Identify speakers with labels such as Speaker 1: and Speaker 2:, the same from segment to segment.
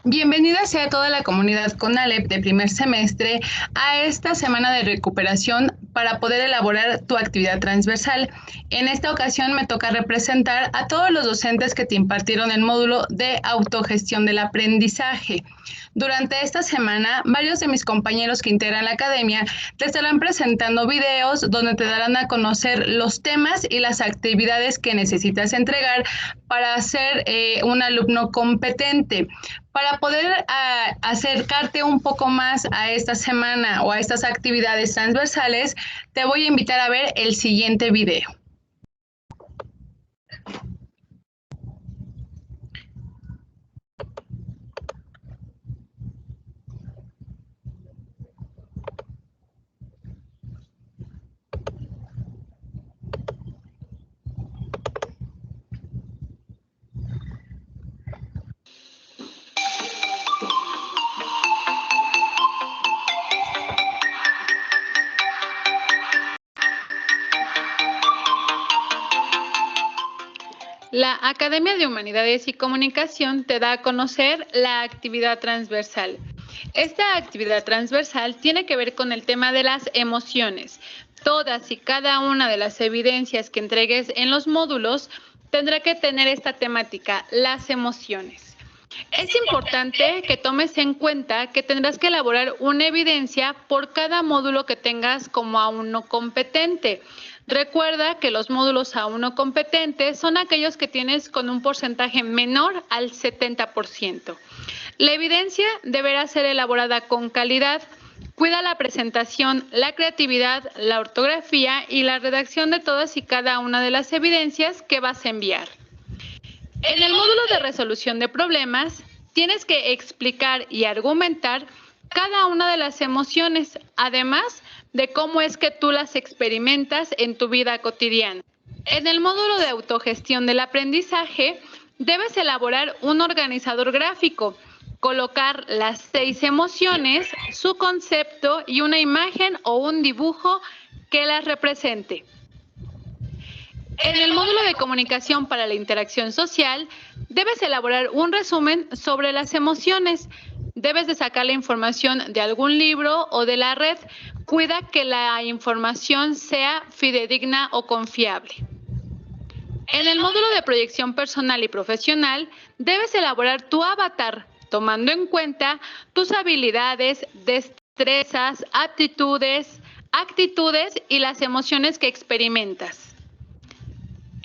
Speaker 1: Bienvenida sea toda la comunidad CONALEP de primer semestre a esta semana de recuperación para poder elaborar tu actividad transversal. En esta ocasión me toca representar a todos los docentes que te impartieron el módulo de autogestión del aprendizaje. Durante esta semana, varios de mis compañeros que integran la academia te estarán presentando videos donde te darán a conocer los temas y las actividades que necesitas entregar para ser un alumno competente. Para poder acercarte un poco más a esta semana o a estas actividades transversales, te voy a invitar a ver el siguiente video.
Speaker 2: La Academia de Humanidades y Comunicación te da a conocer la actividad transversal. Esta actividad transversal tiene que ver con el tema de las emociones. Todas y cada una de las evidencias que entregues en los módulos tendrá que tener esta temática, las emociones. Es importante que tomes en cuenta que tendrás que elaborar una evidencia por cada módulo que tengas como A1 competente. Recuerda que los módulos A1 competentes son aquellos que tienes con un porcentaje menor al 70%. La evidencia deberá ser elaborada con calidad. Cuida la presentación, la creatividad, la ortografía y la redacción de todas y cada una de las evidencias que vas a enviar. En el módulo de resolución de problemas, tienes que explicar y argumentar cada una de las emociones, además de cómo es que tú las experimentas en tu vida cotidiana. En el módulo de autogestión del aprendizaje, debes elaborar un organizador gráfico, colocar las 6 emociones, su concepto y una imagen o un dibujo que las represente. En el módulo de comunicación para la interacción social, debes elaborar un resumen sobre las emociones. Debes de sacar la información de algún libro o de la red. Cuida que la información sea fidedigna o confiable. En el módulo de proyección personal y profesional, debes elaborar tu avatar, tomando en cuenta tus habilidades, destrezas, actitudes y las emociones que experimentas.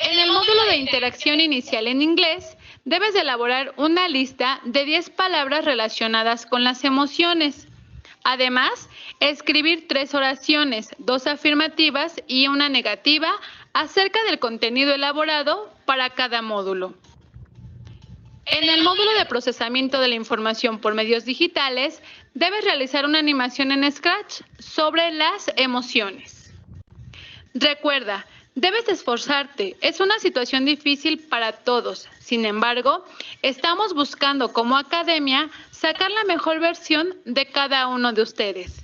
Speaker 2: En el módulo de interacción inicial en inglés, debes de elaborar una lista de 10 palabras relacionadas con las emociones. Además, escribir 3 oraciones, 2 afirmativas y una negativa acerca del contenido elaborado para cada módulo. En el módulo de procesamiento de la información por medios digitales, debes realizar una animación en Scratch sobre las emociones. Recuerda, debes esforzarte. Es una situación difícil para todos. Sin embargo, estamos buscando como academia sacar la mejor versión de cada uno de ustedes.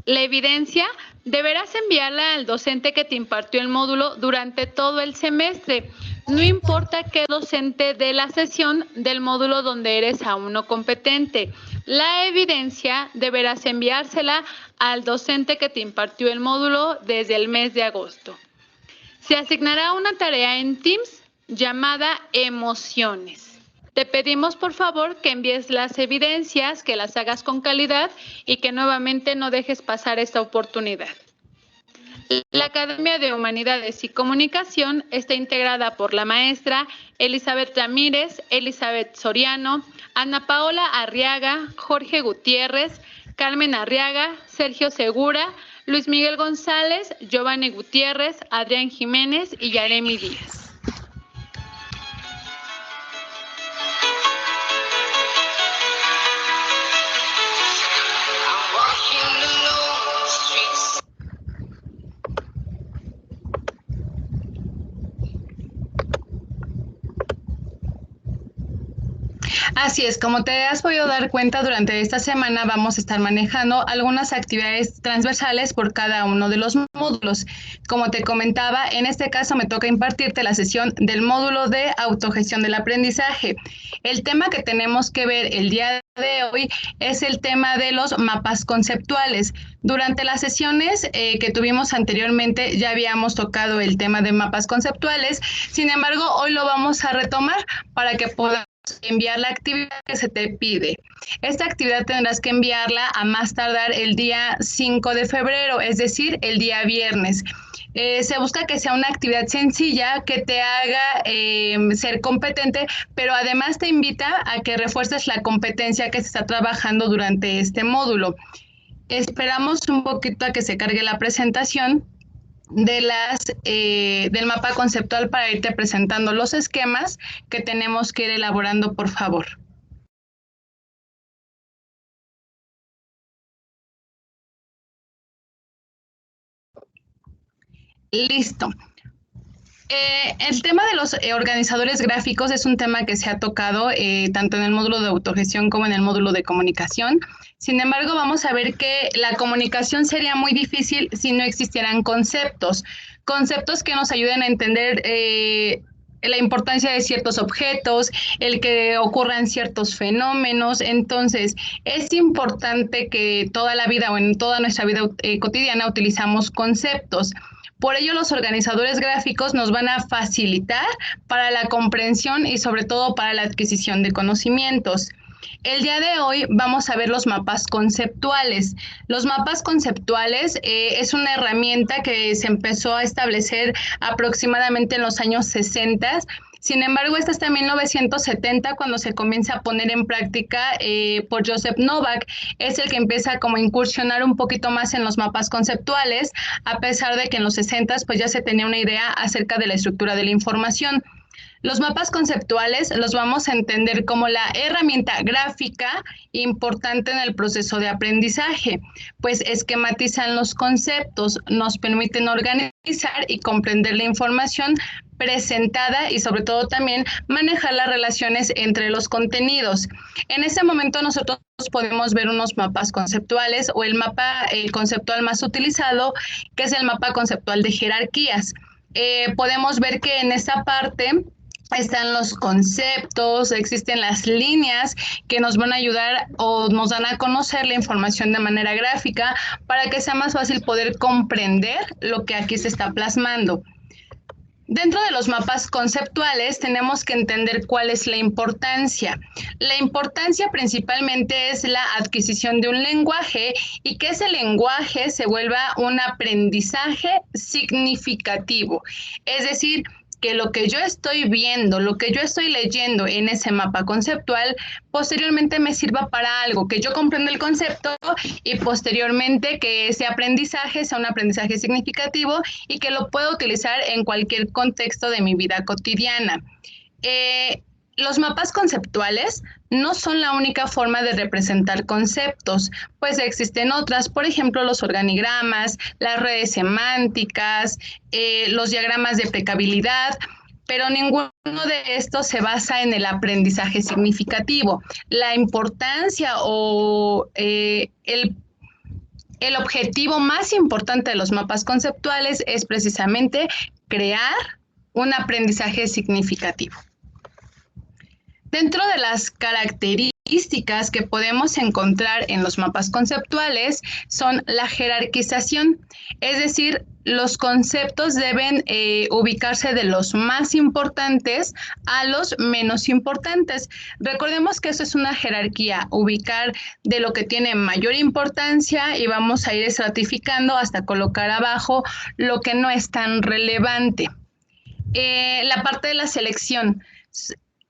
Speaker 2: La evidencia deberás enviarla al docente que te impartió el módulo durante todo el semestre. No importa qué docente de la sesión del módulo donde eres A1 competente. La evidencia deberás enviársela al docente que te impartió el módulo desde el mes de agosto. Se asignará una tarea en Teams llamada emociones. Te pedimos por favor que envíes las evidencias, que las hagas con calidad y que nuevamente no dejes pasar esta oportunidad. La Academia de Humanidades y Comunicación está integrada por la maestra Elizabeth Ramírez, Elizabeth Soriano, Ana Paola Arriaga, Jorge Gutiérrez, Carmen Arriaga, Sergio Segura, Luis Miguel González, Giovanni Gutiérrez, Adrián Jiménez y Yaremi Díaz.
Speaker 1: Así es, como te has podido dar cuenta, durante esta semana vamos a estar manejando algunas actividades transversales por cada uno de los módulos. Como te comentaba, en este caso me toca impartirte la sesión del módulo de autogestión del aprendizaje. El tema que tenemos que ver el día de hoy es el tema de los mapas conceptuales. Durante las sesiones que tuvimos anteriormente ya habíamos tocado el tema de mapas conceptuales, sin embargo hoy lo vamos a retomar para que podamos enviar la actividad que se te pide. Esta actividad tendrás que enviarla a más tardar el día 5 de febrero, es decir, el día viernes. Se busca que sea una actividad sencilla, que te haga ser competente, pero además te invita a que refuerces la competencia que se está trabajando durante este módulo. Esperamos un poquito a que se cargue la presentación del mapa conceptual para irte presentando los esquemas que tenemos que ir elaborando, por favor. Listo. El tema de los organizadores gráficos es un tema que se ha tocado tanto en el módulo de autogestión como en el módulo de comunicación. Sin embargo, vamos a ver que la comunicación sería muy difícil si no existieran conceptos que nos ayuden a entender la importancia de ciertos objetos, el que ocurran ciertos fenómenos. Entonces, es importante que toda la vida o en toda nuestra vida cotidiana utilizamos conceptos. Por ello, los organizadores gráficos nos van a facilitar para la comprensión y sobre todo para la adquisición de conocimientos. El día de hoy vamos a ver los mapas conceptuales. Los mapas conceptuales es una herramienta que se empezó a establecer aproximadamente en los años 60. Sin embargo, esta está en 1970 cuando se comienza a poner en práctica por Joseph Novak. Es el que empieza como a incursionar un poquito más en los mapas conceptuales, a pesar de que en los 60 pues ya se tenía una idea acerca de la estructura de la información. Los mapas conceptuales los vamos a entender como la herramienta gráfica importante en el proceso de aprendizaje, pues esquematizan los conceptos, nos permiten organizar y comprender la información presentada y sobre todo también manejar las relaciones entre los contenidos. En ese momento nosotros podemos ver unos mapas conceptuales o el mapa conceptual más utilizado, que es el mapa conceptual de jerarquías. Podemos ver que en esta parte están los conceptos, existen las líneas que nos van a ayudar o nos dan a conocer la información de manera gráfica para que sea más fácil poder comprender lo que aquí se está plasmando. Dentro de los mapas conceptuales tenemos que entender cuál es la importancia. La importancia principalmente es la adquisición de un lenguaje y que ese lenguaje se vuelva un aprendizaje significativo. Es decir, que lo que yo estoy viendo, lo que yo estoy leyendo en ese mapa conceptual, posteriormente me sirva para algo, que yo comprenda el concepto y posteriormente que ese aprendizaje sea un aprendizaje significativo y que lo pueda utilizar en cualquier contexto de mi vida cotidiana. Los mapas conceptuales no son la única forma de representar conceptos, pues existen otras, por ejemplo, los organigramas, las redes semánticas, los diagramas de aplicabilidad, pero ninguno de estos se basa en el aprendizaje significativo. La importancia o el objetivo más importante de los mapas conceptuales es precisamente crear un aprendizaje significativo. Dentro de las características que podemos encontrar en los mapas conceptuales son la jerarquización, es decir, los conceptos deben ubicarse de los más importantes a los menos importantes. Recordemos que eso es una jerarquía, ubicar de lo que tiene mayor importancia y vamos a ir estratificando hasta colocar abajo lo que no es tan relevante. La parte de la selección.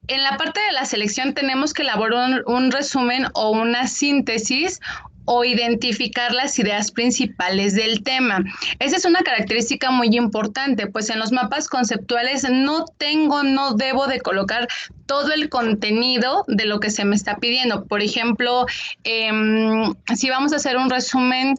Speaker 1: En la parte de la selección tenemos que elaborar un resumen o una síntesis o identificar las ideas principales del tema. Esa es una característica muy importante, pues en los mapas conceptuales no debo de colocar todo el contenido de lo que se me está pidiendo. Por ejemplo, si vamos a hacer un resumen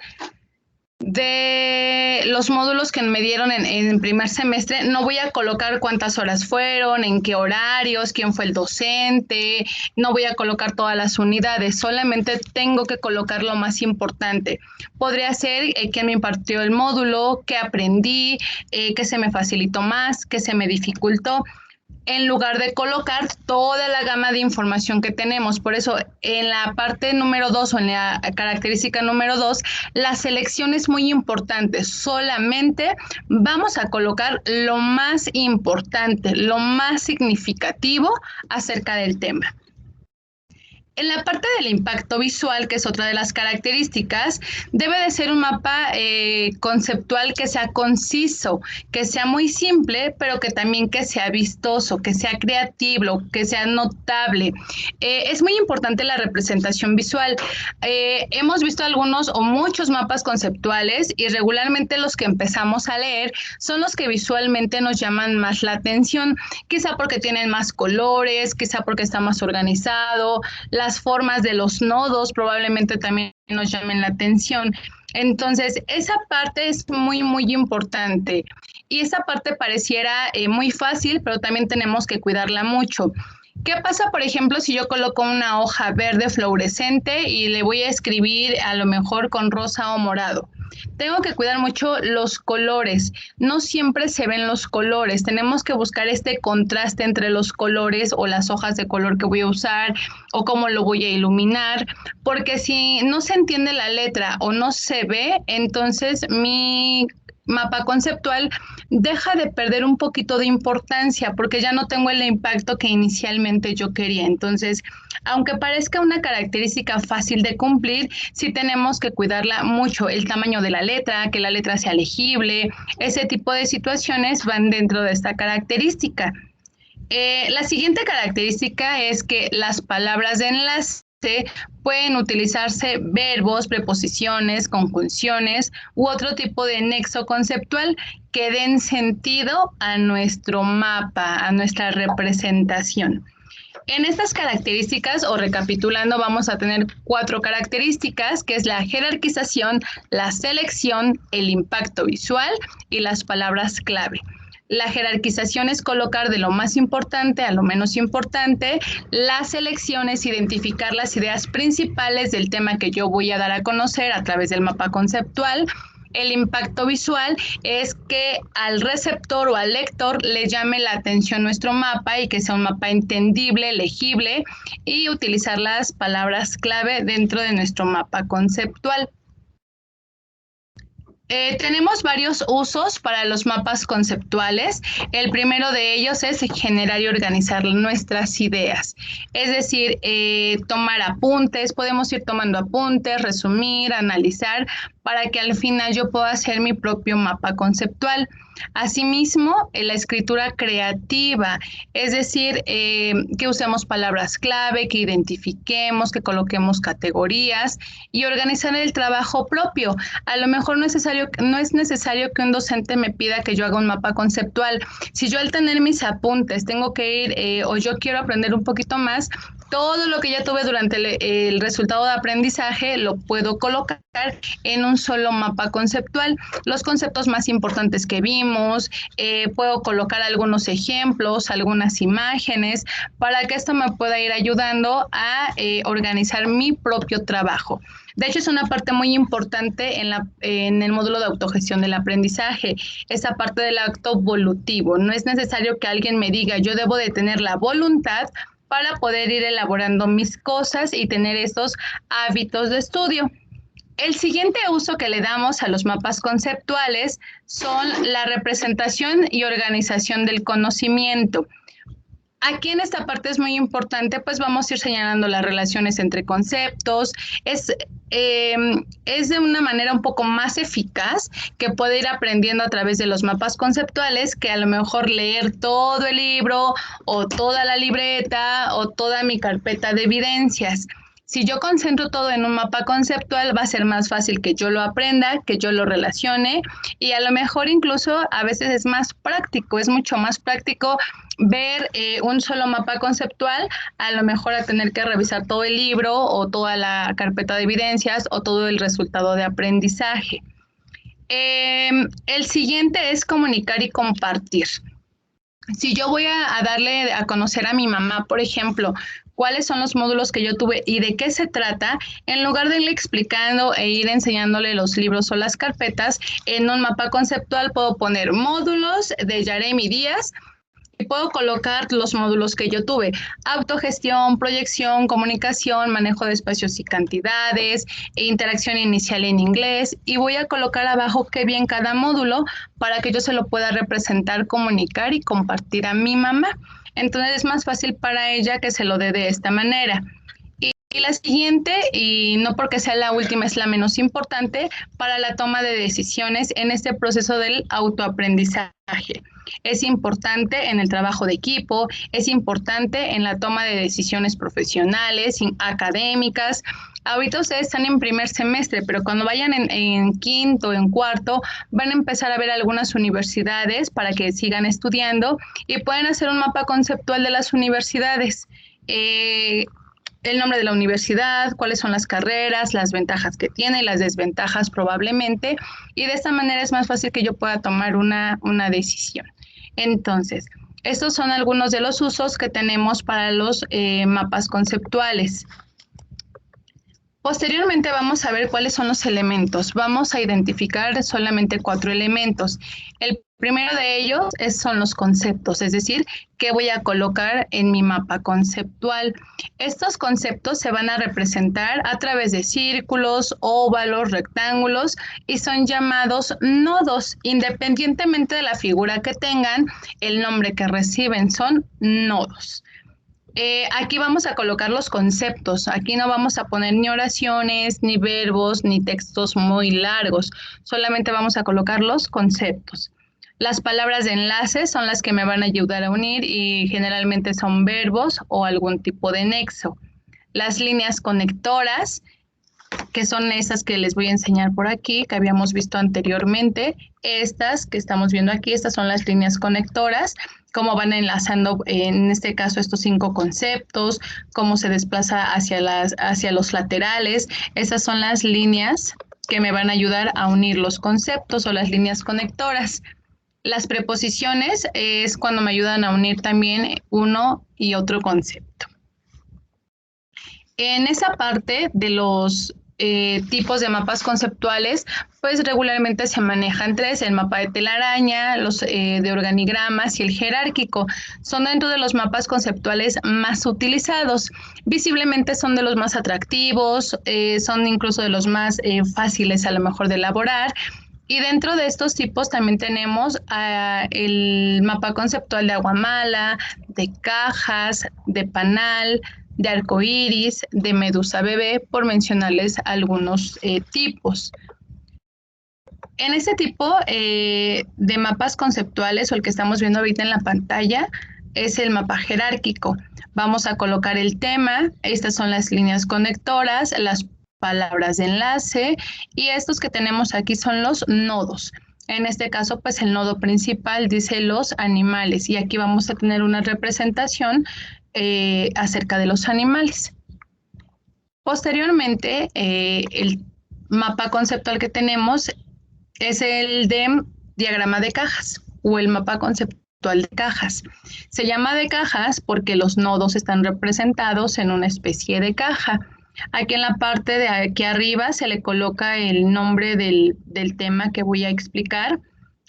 Speaker 1: de los módulos que me dieron en primer semestre, no voy a colocar cuántas horas fueron, en qué horarios, quién fue el docente, no voy a colocar todas las unidades, solamente tengo que colocar lo más importante. Podría ser quién me impartió el módulo, qué aprendí, qué se me facilitó más, qué se me dificultó, en lugar de colocar toda la gama de información que tenemos. Por eso, en la parte número 2 o en la característica número 2, la selección es muy importante. Solamente vamos a colocar lo más importante, lo más significativo acerca del tema. En la parte del impacto visual, que es otra de las características, debe de ser un mapa conceptual que sea conciso, que sea muy simple, pero que también que sea vistoso, que sea creativo, que sea notable. Es muy importante la representación visual. Hemos visto algunos o muchos mapas conceptuales y regularmente los que empezamos a leer son los que visualmente nos llaman más la atención, quizá porque tienen más colores, quizá porque está más organizado, las formas de los nodos probablemente también nos llamen la atención. Entonces, esa parte es muy, muy importante. Y esa parte pareciera muy fácil, pero también tenemos que cuidarla mucho. ¿Qué pasa, por ejemplo, si yo coloco una hoja verde fluorescente y le voy a escribir a lo mejor con rosa o morado? Tengo que cuidar mucho los colores. No siempre se ven los colores. Tenemos que buscar este contraste entre los colores o las hojas de color que voy a usar o cómo lo voy a iluminar, porque si no se entiende la letra o no se ve, entonces mi mapa conceptual deja de perder un poquito de importancia porque ya no tengo el impacto que inicialmente yo quería. Entonces, aunque parezca una característica fácil de cumplir, sí tenemos que cuidarla mucho. El tamaño de la letra, que la letra sea legible, ese tipo de situaciones van dentro de esta característica. La siguiente característica es que las palabras de enlace pueden utilizarse verbos, preposiciones, conjunciones u otro tipo de nexo conceptual que den sentido a nuestro mapa, a nuestra representación. En estas características, o recapitulando, vamos a tener 4 características, que es la jerarquización, la selección, el impacto visual y las palabras clave. La jerarquización es colocar de lo más importante a lo menos importante. La selección es identificar las ideas principales del tema que yo voy a dar a conocer a través del mapa conceptual. El impacto visual es que al receptor o al lector le llame la atención nuestro mapa y que sea un mapa entendible, legible, y utilizar las palabras clave dentro de nuestro mapa conceptual. Tenemos varios usos para los mapas conceptuales. El primero de ellos es generar y organizar nuestras ideas. Es decir, tomar apuntes, podemos ir tomando apuntes, resumir, analizar, para que al final yo pueda hacer mi propio mapa conceptual. Asimismo, la escritura creativa, es decir, que usemos palabras clave, que identifiquemos, que coloquemos categorías y organizar el trabajo propio. A lo mejor no es necesario que un docente me pida que yo haga un mapa conceptual. Si yo al tener mis apuntes tengo que ir o yo quiero aprender un poquito más, todo lo que ya tuve durante el resultado de aprendizaje lo puedo colocar en un solo mapa conceptual. Los conceptos más importantes que vimos, puedo colocar algunos ejemplos, algunas imágenes, para que esto me pueda ir ayudando a organizar mi propio trabajo. De hecho, es una parte muy importante en el módulo de autogestión del aprendizaje, esa parte del acto volutivo. No es necesario que alguien me diga, yo debo de tener la voluntad para poder ir elaborando mis cosas y tener estos hábitos de estudio. El siguiente uso que le damos a los mapas conceptuales son la representación y organización del conocimiento. Aquí en esta parte es muy importante, pues vamos a ir señalando las relaciones entre conceptos. Es de una manera un poco más eficaz que puede ir aprendiendo a través de los mapas conceptuales que a lo mejor leer todo el libro o toda la libreta o toda mi carpeta de evidencias. Si yo concentro todo en un mapa conceptual, va a ser más fácil que yo lo aprenda, que yo lo relacione y a lo mejor incluso a veces es más práctico, es mucho más práctico ver un solo mapa conceptual, a lo mejor a tener que revisar todo el libro o toda la carpeta de evidencias o todo el resultado de aprendizaje. El siguiente es comunicar y compartir. Si yo voy a darle a conocer a mi mamá, por ejemplo, cuáles son los módulos que yo tuve y de qué se trata, en lugar de irle explicando e ir enseñándole los libros o las carpetas, en un mapa conceptual puedo poner módulos de Yaremi Díaz y puedo colocar los módulos que yo tuve: autogestión, proyección, comunicación, manejo de espacios y cantidades, interacción inicial en inglés, y voy a colocar abajo qué bien cada módulo para que yo se lo pueda representar, comunicar y compartir a mi mamá. Entonces es más fácil para ella que se lo dé de esta manera. Y la siguiente, y no porque sea la última, es la menos importante, para la toma de decisiones en este proceso del autoaprendizaje. Es importante en el trabajo de equipo, es importante en la toma de decisiones profesionales, académicas. Ahorita ustedes están en primer semestre, pero cuando vayan en quinto, en cuarto, van a empezar a ver algunas universidades para que sigan estudiando y pueden hacer un mapa conceptual de las universidades. El nombre de la universidad, cuáles son las carreras, las ventajas que tiene, las desventajas probablemente, y de esta manera es más fácil que yo pueda tomar una decisión. Entonces, estos son algunos de los usos que tenemos para los mapas conceptuales. Posteriormente vamos a ver cuáles son los elementos. Vamos a identificar solamente 4 elementos. El primero de ellos son los conceptos, es decir, qué voy a colocar en mi mapa conceptual. Estos conceptos se van a representar a través de círculos, óvalos, rectángulos, y son llamados nodos. Independientemente de la figura que tengan, el nombre que reciben son nodos. Aquí vamos a colocar los conceptos. Aquí no vamos a poner ni oraciones, ni verbos, ni textos muy largos. Solamente vamos a colocar los conceptos. Las palabras de enlace son las que me van a ayudar a unir y generalmente son verbos o algún tipo de nexo. Las líneas conectoras, que son esas que les voy a enseñar por aquí, que habíamos visto anteriormente. Estas que estamos viendo aquí, estas son las líneas conectoras, cómo van enlazando, en este caso, estos 5 conceptos, cómo se desplaza hacia los laterales. Esas son las líneas que me van a ayudar a unir los conceptos o las líneas conectoras. Las preposiciones es cuando me ayudan a unir también uno y otro concepto. En esa parte de los tipos de mapas conceptuales, pues regularmente se manejan 3: el mapa de telaraña, los de organigramas y el jerárquico. Son dentro de los mapas conceptuales más utilizados. Visiblemente son de los más atractivos, son incluso de los más fáciles a lo mejor de elaborar. Y dentro de estos tipos también tenemos el mapa conceptual de aguamala, de cajas, de panal, de arcoíris, de medusa bebé, por mencionarles algunos tipos. En este tipo de mapas conceptuales, o el que estamos viendo ahorita en la pantalla, es el mapa jerárquico. Vamos a colocar el tema, estas son las líneas conectoras, las palabras de enlace, y estos que tenemos aquí son los nodos. En este caso, pues el nodo principal dice los animales, y aquí vamos a tener una representación acerca de los animales. Posteriormente, el mapa conceptual que tenemos es el de diagrama de cajas o el mapa conceptual de cajas. Se llama de cajas porque los nodos están representados en una especie de caja. Aquí en la parte de aquí arriba se le coloca el nombre del tema que voy a explicar.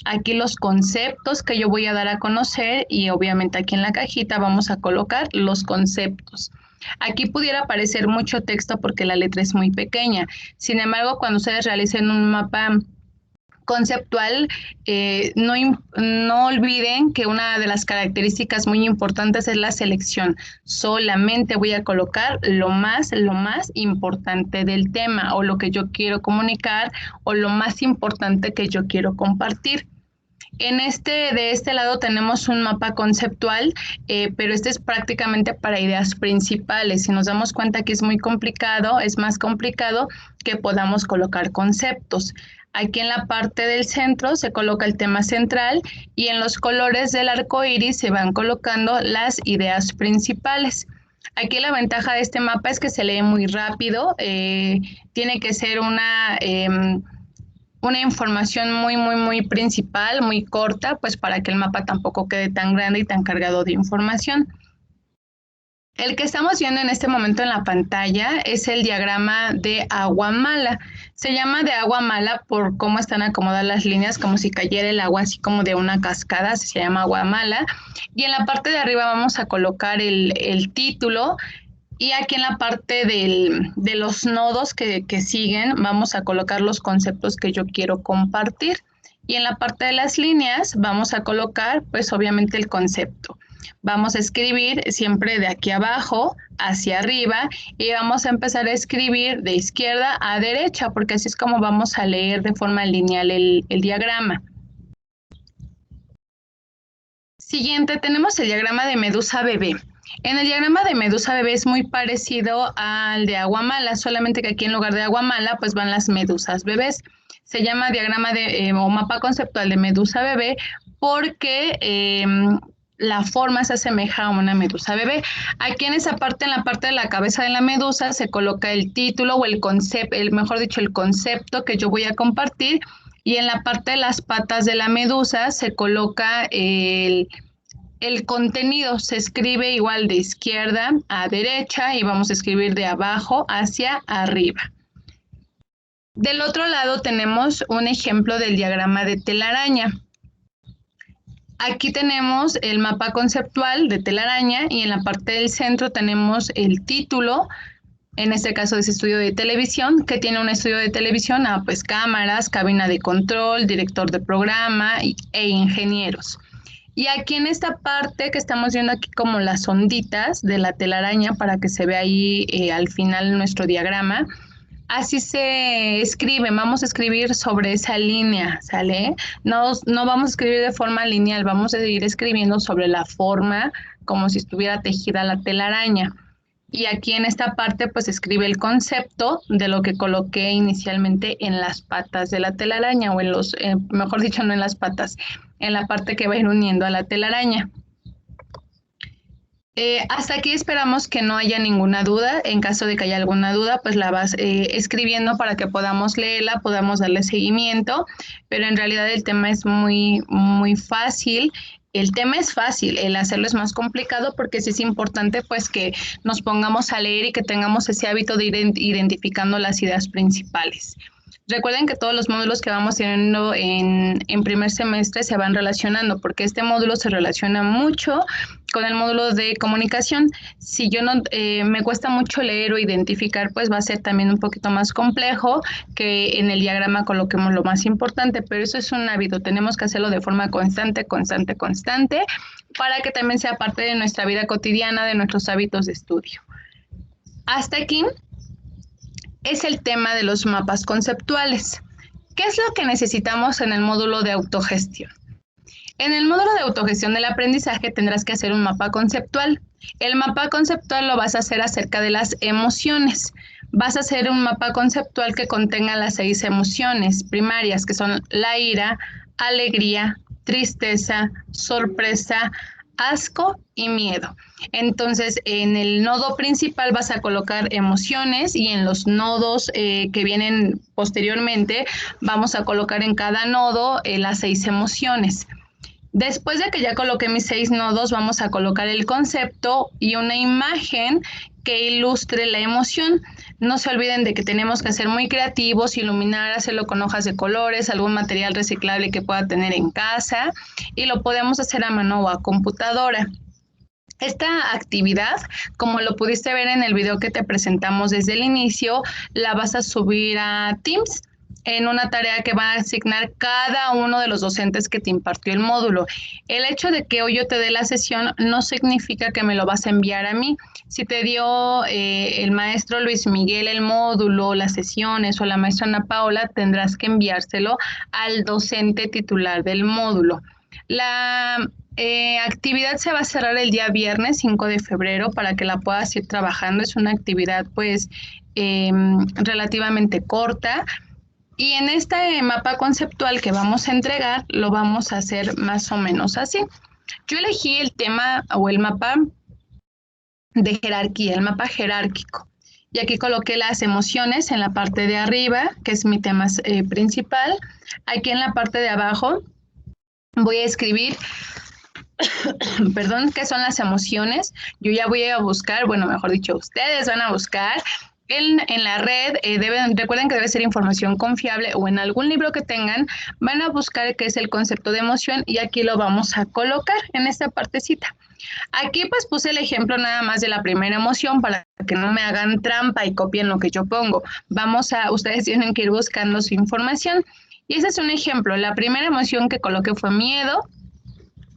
Speaker 1: Aquí los conceptos que yo voy a dar a conocer, y obviamente aquí en la cajita vamos a colocar los conceptos. Aquí pudiera aparecer mucho texto porque la letra es muy pequeña. Sin embargo, cuando ustedes realicen un mapa conceptual, no olviden que una de las características muy importantes es la selección. Solamente voy a colocar lo más importante del tema, o lo que yo quiero comunicar, o lo más importante que yo quiero compartir. De este lado tenemos un mapa conceptual, pero este es prácticamente para ideas principales. Si nos damos cuenta que es muy complicado, es más complicado que podamos colocar conceptos. Aquí en la parte del centro se coloca el tema central, y en los colores del arco iris se van colocando las ideas principales. Aquí la ventaja de este mapa es que se lee muy rápido, tiene que ser una una información muy principal, muy corta, pues para que el mapa tampoco quede tan grande y tan cargado de información. El que estamos viendo en este momento en la pantalla es el diagrama de agua mala. Se llama de agua mala por cómo están acomodadas las líneas, como si cayera el agua así como de una cascada, así se llama agua mala. Y en la parte de arriba vamos a colocar el título, y aquí en la parte de los nodos que siguen vamos a colocar los conceptos que yo quiero compartir. Y en la parte de las líneas vamos a colocar pues obviamente el concepto. Vamos a escribir siempre de aquí abajo hacia arriba y vamos a empezar a escribir de izquierda a derecha, porque así es como vamos a leer de forma lineal el diagrama. Siguiente, tenemos el diagrama de medusa bebé. En el diagrama de medusa bebé es muy parecido al de agua mala, solamente que aquí en lugar de agua mala pues van las medusas bebés. Se llama diagrama o mapa conceptual de medusa bebé porque la forma se asemeja a una medusa bebé. Aquí en esa parte, en la parte de la cabeza de la medusa, se coloca el título o el concepto, mejor dicho, el concepto que yo voy a compartir, y en la parte de las patas de la medusa se coloca el contenido. Se escribe igual de izquierda a derecha y vamos a escribir de abajo hacia arriba. Del otro lado tenemos un ejemplo del diagrama de telaraña. Aquí tenemos el mapa conceptual de telaraña y en la parte del centro tenemos el título, en este caso es estudio de televisión. ¿Qué tiene un estudio de televisión? Pues cámaras, cabina de control, director de programa e ingenieros. Y aquí en esta parte que estamos viendo aquí como las onditas de la telaraña para que se vea ahí al final nuestro diagrama, así se escribe. Vamos a escribir sobre esa línea, ¿sale? No vamos a escribir de forma lineal, vamos a seguir escribiendo sobre la forma como si estuviera tejida la telaraña. Y aquí en esta parte pues escribe el concepto de lo que coloqué inicialmente en las patas de la telaraña, o en los, mejor dicho, no en las patas, en la parte que va a ir uniendo a la telaraña. Hasta aquí esperamos que no haya ninguna duda. En caso de que haya alguna duda, pues la vas escribiendo para que podamos leerla, podamos darle seguimiento, pero en realidad el tema es muy fácil. El tema es fácil, el hacerlo es más complicado porque sí es importante pues que nos pongamos a leer y que tengamos ese hábito de ir identificando las ideas principales. Recuerden que todos los módulos que vamos teniendo en primer semestre se van relacionando, porque este módulo se relaciona mucho con el módulo de comunicación. Si yo no me cuesta mucho leer o identificar, pues va a ser también un poquito más complejo que en el diagrama coloquemos lo más importante, pero eso es un hábito, tenemos que hacerlo de forma constante, para que también sea parte de nuestra vida cotidiana, de nuestros hábitos de estudio. Hasta aquí es el tema de los mapas conceptuales. ¿Qué es lo que necesitamos en el módulo de autogestión? En el módulo de autogestión del aprendizaje tendrás que hacer un mapa conceptual. El mapa conceptual lo vas a hacer acerca de las emociones. Vas a hacer un mapa conceptual que contenga las 6 emociones primarias, que son la ira, alegría, tristeza, sorpresa, asco y miedo. Entonces, en el nodo principal vas a colocar emociones, y en los nodos que vienen posteriormente vamos a colocar en cada nodo las 6 emociones. Después de que ya coloqué mis 6 nodos, vamos a colocar el concepto y una imagen que ilustre la emoción. No se olviden de que tenemos que ser muy creativos, iluminar, hacerlo con hojas de colores, algún material reciclable que pueda tener en casa, y lo podemos hacer a mano o a computadora. Esta actividad, como lo pudiste ver en el video que te presentamos desde el inicio, la vas a subir a Teams en una tarea que va a asignar cada uno de los docentes que te impartió el módulo. El hecho de que hoy yo te dé la sesión no significa que me lo vas a enviar a mí. Si te dio el maestro Luis Miguel el módulo, las sesiones, o la maestra Ana Paola, tendrás que enviárselo al docente titular del módulo. La actividad se va a cerrar el día viernes 5 de febrero para que la puedas ir trabajando. Es una actividad pues relativamente corta. Y en este mapa conceptual que vamos a entregar, lo vamos a hacer más o menos así. Yo elegí el tema o el mapa de jerarquía, el mapa jerárquico. y aquí coloqué las emociones en la parte de arriba, que es mi tema principal. Aquí en la parte de abajo voy a escribir, perdón, qué son las emociones. Yo ya voy a buscar, bueno, mejor dicho, ustedes van a buscar en la red, recuerden que debe ser información confiable o en algún libro que tengan, van a buscar qué es el concepto de emoción y aquí lo vamos a colocar en esta partecita. Aquí pues puse el ejemplo nada más de la primera emoción para que no me hagan trampa y copien lo que yo pongo. Ustedes tienen que ir buscando su información. Y ese es un ejemplo. La primera emoción que coloqué fue miedo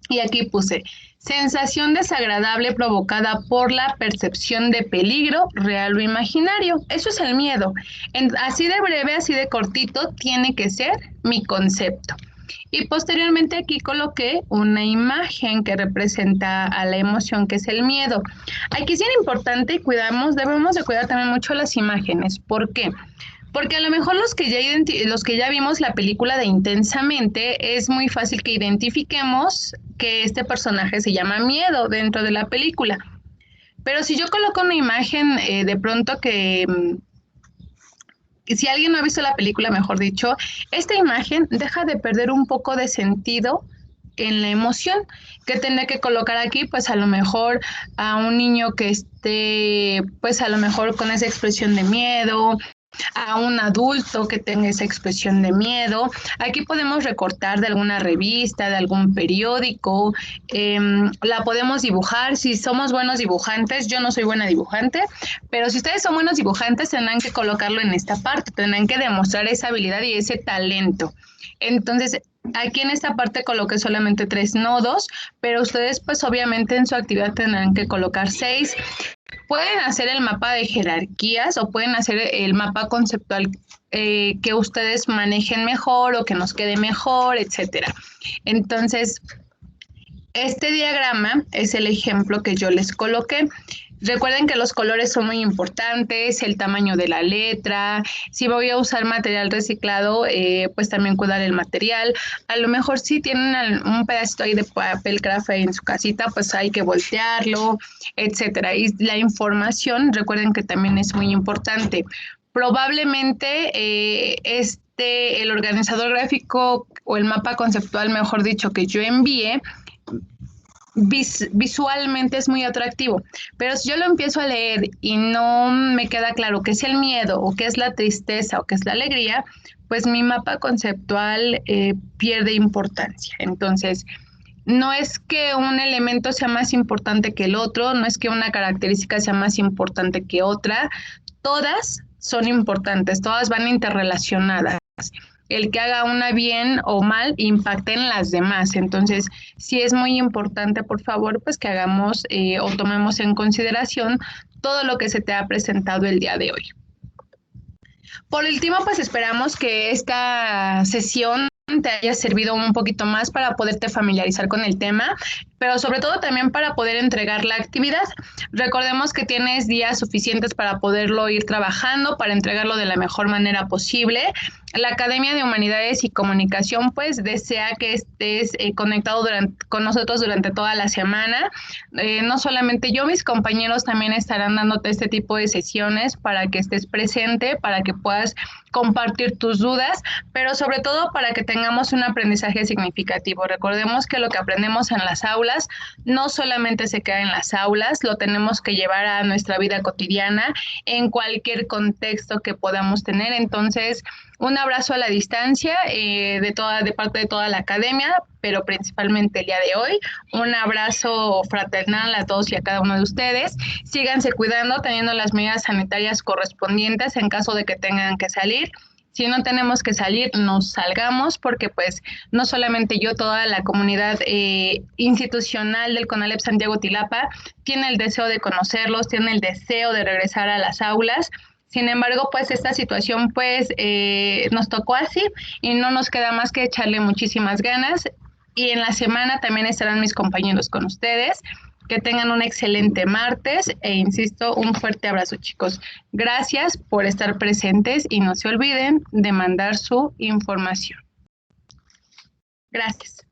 Speaker 1: y aquí puse sensación desagradable provocada por la percepción de peligro real o imaginario. Eso es el miedo. Así de breve, así de cortito, tiene que ser mi concepto. Y posteriormente aquí coloqué una imagen que representa a la emoción, que es el miedo. Aquí es bien importante y debemos de cuidar también mucho las imágenes. ¿Por qué? Porque a lo mejor los que ya vimos la película de Intensamente, es muy fácil que identifiquemos que este personaje se llama Miedo dentro de la película. Pero si yo coloco una imagen de pronto si alguien no ha visto la película, mejor dicho, esta imagen deja de perder un poco de sentido en la emoción. Que tendré que colocar aquí, pues a lo mejor a un niño que esté, pues a lo mejor con esa expresión de miedo, a un adulto que tenga esa expresión de miedo. Aquí podemos recortar de alguna revista, de algún periódico, la podemos dibujar. Si somos buenos dibujantes, yo no soy buena dibujante, pero si ustedes son buenos dibujantes tendrán que colocarlo en esta parte, tendrán que demostrar esa habilidad y ese talento. Entonces, aquí en esta parte coloqué solamente 3 nodos, pero ustedes pues obviamente en su actividad tendrán que colocar 6. Pueden hacer el mapa de jerarquías o pueden hacer el mapa conceptual que ustedes manejen mejor o que nos quede mejor, etcétera. Entonces, este diagrama es el ejemplo que yo les coloqué. Recuerden que los colores son muy importantes, el tamaño de la letra. Si voy a usar material reciclado, pues también cuidar el material. A lo mejor si tienen un pedacito ahí de papel craft en su casita, pues hay que voltearlo, etcétera. Y la información, recuerden que también es muy importante. Probablemente el organizador gráfico o el mapa conceptual, mejor dicho, que yo envíe, visualmente es muy atractivo, pero si yo lo empiezo a leer y no me queda claro qué es el miedo o qué es la tristeza o qué es la alegría, pues mi mapa conceptual pierde importancia. Entonces, no es que un elemento sea más importante que el otro, no es que una característica sea más importante que otra, todas son importantes, todas van interrelacionadas. El que haga una bien o mal impacta en las demás. Entonces, sí es muy importante, por favor, pues que hagamos o tomemos en consideración todo lo que se te ha presentado el día de hoy. Por último, pues esperamos que esta sesión te haya servido un poquito más para poderte familiarizar con el tema, pero sobre todo también para poder entregar la actividad. Recordemos que tienes días suficientes para poderlo ir trabajando, para entregarlo de la mejor manera posible. La Academia de Humanidades y Comunicación pues desea que estés conectado con nosotros durante toda la semana. No solamente yo, mis compañeros también estarán dándote este tipo de sesiones para que estés presente, para que puedas compartir tus dudas, pero sobre todo para que tengamos un aprendizaje significativo. Recordemos que lo que aprendemos en las aulas no solamente se queda en las aulas, lo tenemos que llevar a nuestra vida cotidiana en cualquier contexto que podamos tener. Entonces, un abrazo a la distancia de parte de toda la academia, pero principalmente el día de hoy. Un abrazo fraternal a todos y a cada uno de ustedes. Síganse cuidando, teniendo las medidas sanitarias correspondientes en caso de que tengan que salir. Si no tenemos que salir, nos salgamos, porque pues no solamente yo, toda la comunidad institucional del CONALEP Santiago Tilapa tiene el deseo de conocerlos, tiene el deseo de regresar a las aulas. Sin embargo, pues esta situación pues nos tocó así y no nos queda más que echarle muchísimas ganas. Y en la semana también estarán mis compañeros con ustedes. Que tengan un excelente martes e insisto, un fuerte abrazo, chicos. Gracias por estar presentes y no se olviden de mandar su información. Gracias.